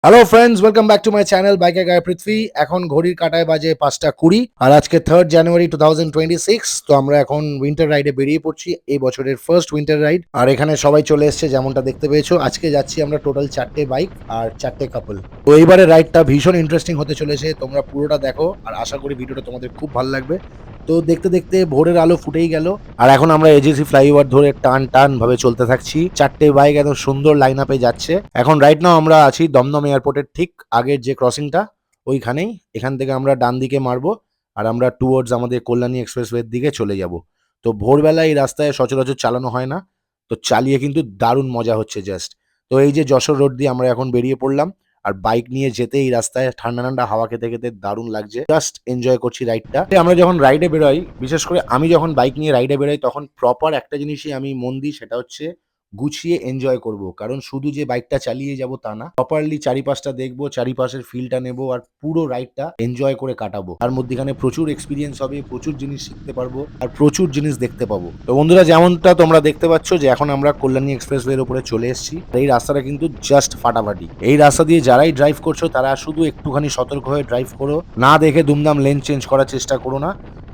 Hello friends, welcome back to my channel biker গায় পৃথ্বী। এখন ঘড়ির কাঁটায় বাজে 5টা 20 আর আজকে 3rd জানুয়ারি 2026। তো আমরা এখন উইন্টার রাইডে বেরিয়ে পড়ছি, এই বছরের ফার্স্ট উইন্টার রাইড। আর এখানে সবাই চলে এসছে, যেমনটা দেখতে পেয়েছো। আজকে যাচ্ছি আমরা টোটাল 4টে বাইক আর 4টে কাপল। তো এইবারে রাইডটা ভীষণ ইন্টারেস্টিং হতে চলেছে, তোমরা পুরোটা দেখো আর আশা করি ভিডিওটা তোমাদের খুব ভালো লাগবে। তো দেখতে দেখতে ভোরের আলো ফুটেই গেল আর এখন আমরা এজিসি ফ্লাইওভার ধরে টান টান ভাবে চলতে থাকছি। 4টে বাইক একদম সুন্দর লাইন আপে যাচ্ছে। এখন রাইট নাও আমরা আছি দমদম এয়ারপোর্টের ঠিক আগের যে ক্রসিংটা ওইখানেই। এখান থেকে আমরা ডান দিকে মারবো আর আমরা টুয়ার্ডস আমাদের কল্যাণী এক্সপ্রেসওয়ের দিকে চলে যাব। তো ভোরবেলা এই রাস্তায় সচরাচর চালানো হয় না, তো চালিয়ে কিন্তু দারুণ মজা হচ্ছে জাস্ট। তো এই যে যশোর রোড দিয়ে আমরা এখন বেরিয়ে পড়লাম আর বাইক নিয়ে যেতে এই রাস্তায় ঠান্ডা ঠান্ডা হাওয়া খেতে খেতে দারুণ লাগছে, জাস্ট এনজয় করছি রাইডটা। আমরা যখন রাইডে বেরোই, বিশেষ করে আমি যখন বাইক নিয়ে রাইডে বেরোই, তখন প্রপার একটা জিনিসই আমি মন দিই, সেটা হচ্ছে গুছিয়ে এনজয় করব। কারণ শুধু যে বাইকটা চালিয়ে যাব তা না, প্রপারলি চারিপাশটা দেখবো, চারিপাশের ফিলটা নেবো আর পুরো রাইডটা এনজয় করে কাটাবো। তার মধ্যখানে প্রচুর এক্সপিরিয়েন্স হবে, প্রচুর জিনিস শিখতে পারবো আর প্রচুর জিনিস দেখতে পাবো। তো বন্ধুরা, যেমনটা তোমরা দেখতে পাচ্ছ যে এখন আমরা কল্যাণী এক্সপ্রেসওয়ের উপরে চলে এসেছি। এই রাস্তাটা কিন্তু জাস্ট ফাটাফাটি। এই রাস্তা দিয়ে যারাই ড্রাইভ করছো তারা শুধু একটুখানি সতর্ক হয়ে ড্রাইভ করো, না দেখে দুমদাম লেন চেঞ্জ করার চেষ্টা করো না।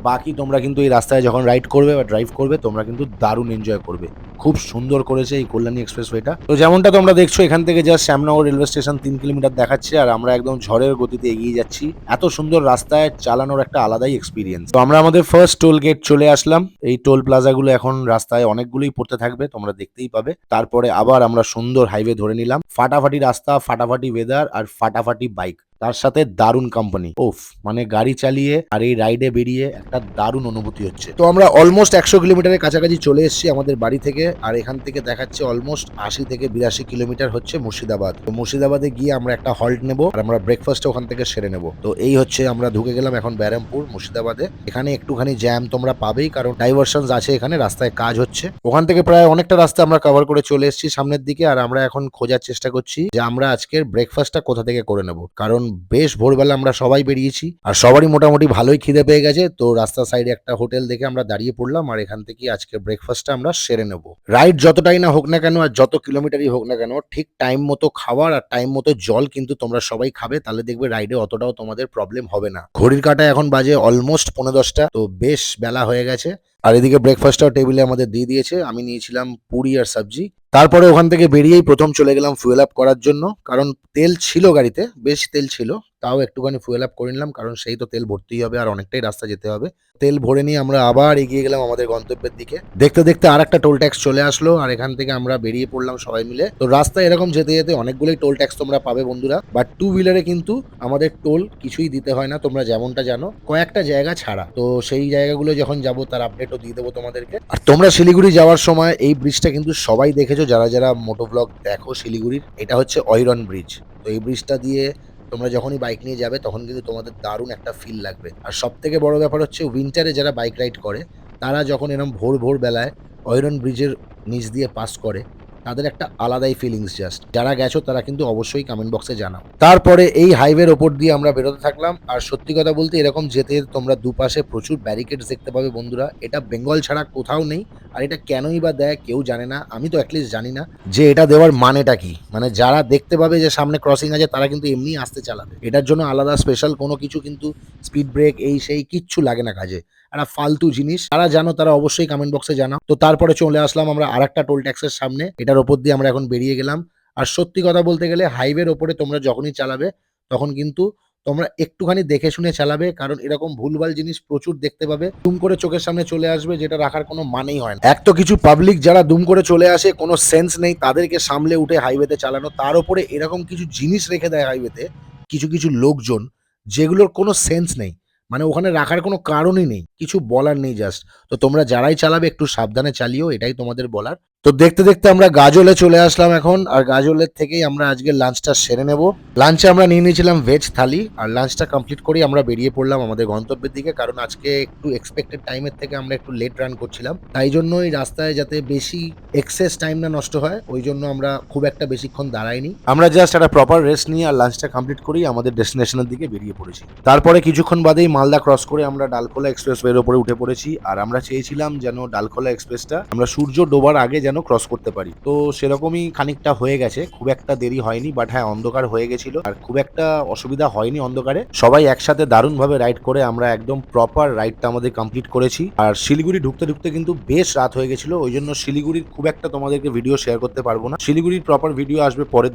বাকি তোমরা কিন্তু এই রাস্তায় যখন রাইড করবে বা ড্রাইভ করবে, তোমরা কিন্তু দারুণ এনজয় করবে। খুব সুন্দর করেছে এই কল্যাণী এক্সপ্রেসওয়েটা। তো যেমনটা তোমরা দেখছো, এখান থেকে just Shyamnagar railway station 3 kilometre দেখাচ্ছে আর আমরা একদম ঝড়ের গতিতে এগিয়ে যাচ্ছি। এত সুন্দর রাস্তায় চালানোর একটা আলাদাই এক্সপিরিয়েন্স। তো আমরা আমাদের ফার্স্ট টোল গেট চলে আসলাম। এই টোল প্লাজাগুলো এখন রাস্তায় অনেকগুলোই পড়তে থাকবে, তোমরা দেখতেই পাবে। তারপরে আবার আমরা সুন্দর হাইওয়ে ধরে নিলাম। ফাটাফাটি রাস্তা, ফাটাফাটি ওয়েদার আর ফাটাফাটি বাইক, তার সাথে দারুণ কোম্পানি। ওফ, মানে গাড়ি চালিয়ে আর এই রাইডে বেরিয়ে একটা দারুণ অনুভূতি হচ্ছে। তো আমরা অলমোস্ট 100 কিলোমিটারের কাছাকাছি চলে এসেছি আমাদের বাড়ি থেকে। আর এখান থেকে দেখাচ্ছে অলমোস্ট 80 থেকে 82 কিলোমিটার হচ্ছে মুর্শিদাবাদ। তো মুর্শিদাবাদে গিয়ে আমরা একটা হল্ট নেবো আর আমরা ব্রেকফাস্ট ওখান থেকে সেরে নেবো। তো এই হচ্ছে, আমরা ঢুকে গেলাম এখন ব্যারামপুর মুর্শিদাবাদে। এখানে একটুখানি জ্যাম তোমরা পাবেই, কারণ ডাইভারশনস আছে এখানে, রাস্তায় কাজ হচ্ছে। ওখান থেকে প্রায় অনেকটা রাস্তা আমরা কভার করে চলে এসেছি সামনের দিকে। আর আমরা এখন খোঁজার চেষ্টা করছি যে আমরা আজকের ব্রেকফাস্টটা কোথা থেকে করে নেবো, কারণ বেশ ভোরবেলা আমরা সবাই বেরিয়েছি আর সবারই মোটামুটি ভালোই খিদে পেয়ে গেছে। তো রাস্তার সাইডে একটা হোটেল দেখে আমরা দাঁড়িয়ে পড়লাম আর এখান থেকে আজকের ব্রেকফাস্টটা আমরা সেরে নেব। রাইড যতটাই না হোক না কেন আর যত কিলোমিটারই হোক না কেন, ঠিক টাইম মতো খাবার আর টাইম মতো জল কিন্তু তোমরা সবাই খাবে, তাহলে দেখবে রাইডে অতটাও তোমাদের প্রবলেম হবে না। ঘড়ির কাঁটায় এখন বাজে অলমোস্ট 10:45, তো বেশ বেলা হয়ে গেছে। আর এদিকে ব্রেকফাস্টটাও টেবিলে আমাদের দিয়ে দিয়েছে। আমি নিয়েছিলাম পুরি আর সবজি। তারপরে ওখান থেকে বেরিয়েই প্রথম চলে গেলাম ফুয়েল আপ করার জন্য, কারণ তেল ছিল গাড়িতে, বেশ তেল ছিল। তাও একটুখানি ফুয়েল আপ করে নিলাম, কারণ সেই তো তেল ভরতেই হবে আর অনেকটাই রাস্তা যেতে হবে। তেল ভরে নিয়ে আমরা আবার এগিয়ে গেলাম আমাদের গন্তব্যের দিকে। দেখতে দেখতে আর একটা টোল ট্যাক্স চলে আসলো আর এখান থেকে আমরা বেরিয়ে পড়লাম সবাই মিলে। তো রাস্তায় এরকম যেতে যেতে অনেকগুলোই টোল ট্যাক্স তোমরা পাবে বন্ধুরা, বাট টু হুইলারে কিন্তু আমাদের টোল কিছুই দিতে হয় না, তোমরা যেমনটা জানো, কয়েকটা জায়গা ছাড়া। তো সেই জায়গাগুলো যখন যাবো তার আপডেটও দিয়ে দেবো তোমাদেরকে। আর তোমরা শিলিগুড়ি যাওয়ার সময় এই ব্রিজটা কিন্তু সবাই দেখেছো, যারা যারা মোটো ব্লগ দেখো শিলিগুড়ির। এটা হচ্ছে অইরন ব্রিজ। তো এই ব্রিজটা দিয়ে তোমরা যখনই বাইক নিয়ে যাবে তখন কিন্তু তোমাদের দারুণ একটা ফিল লাগবে। আর সব থেকে বড় ব্যাপার হচ্ছে, উইন্টারে যারা বাইক রাইড করে তারা যখন এরকম ভোর ভোর বেলায় অইরন ব্রিজের নিচ দিয়ে পাস করে, তাদের একটা আলাদাই ফিলিংস। জাস্ট যারা গেছো তারা কিন্তু অবশ্যই কমেন্ট বক্সে জানাও। তারপরে এই হাইওয়ের ওপর দিয়ে আমরা বেরোতে থাকলাম আর সত্যি কথা বলতে এরকম যেতে তোমরা দুপাশে প্রচুর ব্যারিকেডস দেখতে পাবে বন্ধুরা। এটা বেঙ্গল ছাড়া কোথাও নেই। আর এটা কেনই বা দেয় কেউ জানে না, আমি তো অ্যাটলিস্ট জানি না যে এটা দেওয়ার মানেটা কি। মানে যারা দেখতে পাবে যে সামনে ক্রসিং আছে তারা কিন্তু এমনি আসতে চালাবে, এটার জন্য আলাদা স্পেশাল কোনো কিছু কিন্তু স্পিড ব্রেক এই সেই কিচ্ছু লাগে না কাজে। একটা ফালতু জিনিস, যারা জানো তারা অবশ্যই কমেন্ট বক্সে জানাও। তো তারপরে চলে আসলাম আমরা আরেকটা টোল ট্যাক্সের সামনে, এটার ওপর দিয়ে আমরা এখন বেরিয়ে গেলাম। আর সত্যি কথা বলতে গেলে হাইওয়ের ওপরে তোমরা যখনই চালাবে তখন কিন্তু তোমরা একটুখানি দেখে শুনে চালাবে, কারণ এরকম ভুলভাল জিনিস প্রচুর দেখতে পাবে। দুম করে চোখের সামনে চলে আসবে, যেটা রাখার কোনো মানেই হয় না। এক তো কিছু পাবলিক যারা দুম করে চলে আসে, কোনো সেন্স নেই তাদেরকে সামলে উঠে হাইওয়েতে চালানো, তার উপরে এরকম কিছু জিনিস রেখে দেয় হাইওয়েতে কিছু কিছু লোকজন, যেগুলোর কোনো সেন্স নেই। মানে ওখানে রাখার কোনো কারণই নেই, কিছু বলার নেই জাস্ট। তো তোমরা যারাই চালাবে একটু সাবধানে চালিও, এটাই তোমাদের বলার। তো দেখতে দেখতে আমরা গাজলে চলে আসলাম এখন, আর গাজলের থেকেই আমরা আজকে লাঞ্চটা সেরে নেব। লাঞ্চে আমরা নিয়ে নিয়েছিলাম ভেজ থালি আর লাঞ্চটা কমপ্লিট করেই আমরা বেরিয়ে পড়লাম আমাদের গন্তব্যের দিকে, কারণ আজকে একটু এক্সপেক্টেড টাইমের থেকে আমরা একটু লেট রান করছিলাম। তাই জন্য এই রাস্তায় যাতে বেশি এক্সেস টাইম না নষ্ট হয়, ওই জন্য আমরা খুব একটা বেশিক্ষণ দাঁড়াইনি। আমরা জাস্ট একটা প্রপার রেস্ট নিয়ে আর লাঞ্চটা কমপ্লিট করেই আমাদের ডেস্টিনেশনের দিকে বেরিয়ে পড়েছি। তারপরে কিছুক্ষণ বাদেই মালদা ক্রস করে আমরা ডালখোলা এক্সপ্রেসওয়ের উপরে উঠে পড়েছি। আর আমরা চেয়েছিলাম যেন ডালখোলা এক্সপ্রেসটা আমরা সূর্য ডোবার আগে যেন যেন ক্রস করতে পারি। তো সেরকমই খানিকটা হয়ে গেছে, খুব একটা দেরি হয়নি, বাট হ্যাঁ অন্ধকার হয়ে গেছিল আর খুব একটা অসুবিধা হয়নি অন্ধকারে। সবাই একসাথে দারুণভাবে রাইড করে আমরা একদম প্রপার রাইডটা আমাদের কমপ্লিট করেছি। আর শিলিগুড়ি ঢুকতে ঢুকতে কিন্তু বেশ রাত হয়ে গেছিল, ওই জন্য শিলিগুড়ির খুব একটা তোমাদেরকে ভিডিও শেয়ার করতে পারবো না। শিলিগুড়ির প্রপার ভিডিও আসবে পরের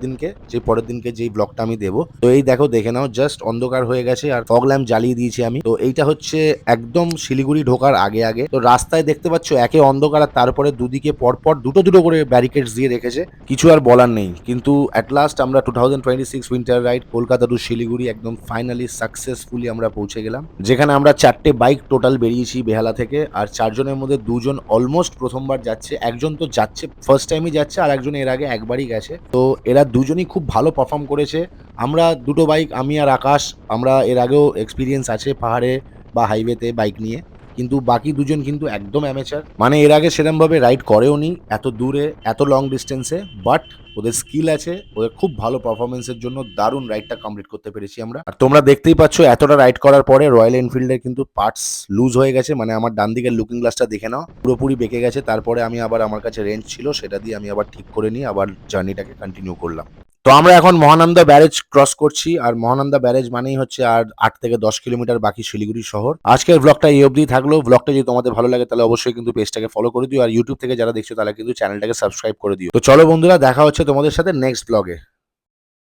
দিনকে যেই ব্লগটা আমি দেবো। তো এই দেখো, দেখে নাও, জাস্ট অন্ধকার হয়ে গেছে আর ফগ ল্যাম্প জ্বালিয়ে দিয়েছি আমি। তো এইটা হচ্ছে একদম শিলিগুড়ি ঢোকার আগে আগে। তো রাস্তায় দেখতে পাচ্ছ একে অন্ধকার আর তারপরে দুদিকে পরপর দুটো দুটো করে ব্যারিকেডস দিয়ে রেখেছে, কিছু আর বলার নেই। কিন্তু অ্যাট লাস্ট আমরা 2026 winter ride Kolkata to Siliguri একদম ফাইনালি সাকসেসফুলি আমরা পৌঁছে গেলাম, যেখানে আমরা 4টে বাইক টোটাল বেরিয়েছি বেহালা থেকে। আর 4জনের মধ্যে 2জন অলমোস্ট প্রথমবার যাচ্ছে, একজন তো যাচ্ছে ফার্স্ট টাইমই যাচ্ছে, আর একজন এর আগে একবারই গেছে। তো এরা দুজনই খুব ভালো পারফর্ম করেছে। আমরা দুটো বাইক, আমি আর আকাশ, আমরা এর আগেও এক্সপিরিয়েন্স আছে পাহাড়ে বা হাইওয়েতে বাইক নিয়ে, কিন্তু বাকি দুজন কিন্তু একদম অ্যামেচার, মানে এর আগে সেরকম ভাবে রাইড করেও নি এত দূরে এত লং ডিস্টেন্সে। বাট ওদের স্কিল আছে, ওদের খুব ভালো পারফরমেন্সের জন্য দারুণ রাইডটা কমপ্লিট করতে পেরেছি আমরা। আর তোমরা দেখতেই পাচ্ছ এতটা রাইড করার পরে রয়্যাল এনফিল্ডের কিন্তু পার্টস লুজ হয়ে গেছে, মানে আমার ডান দিকের লুকিং গ্লাসটা দেখে নাও পুরোপুরি বেঁকে গেছে। তারপরে আমি আবার, আমার কাছে রেঞ্জ ছিল, সেটা দিয়ে আমি আবার ঠিক করে নিয়ে আবার জার্নিটাকে কন্টিনিউ করলাম। তো আমরা এখন মহানন্দা ব্যারেজ ক্রস করছি, আর মহানন্দা ব্যারেজ মানেই হচ্ছে আর 8 থেকে 10 কিলোমিটার বাকি শিলিগুড়ি শহর। আজকের ব্লগটা এই অবধি থাকলো। ব্লগটা যদি তোমাদের ভালো লাগে তাহলে অবশ্যই কিন্তু পেজটাকে ফলো করে দিও, আর ইউটিউব থেকে যারা দেখছো তারা কিন্তু চ্যানেলটাকে সাবস্ক্রাইব করে দিও। তো চলো বন্ধুরা, দেখা হচ্ছে তোমাদের সাথে নেক্সট ব্লগে।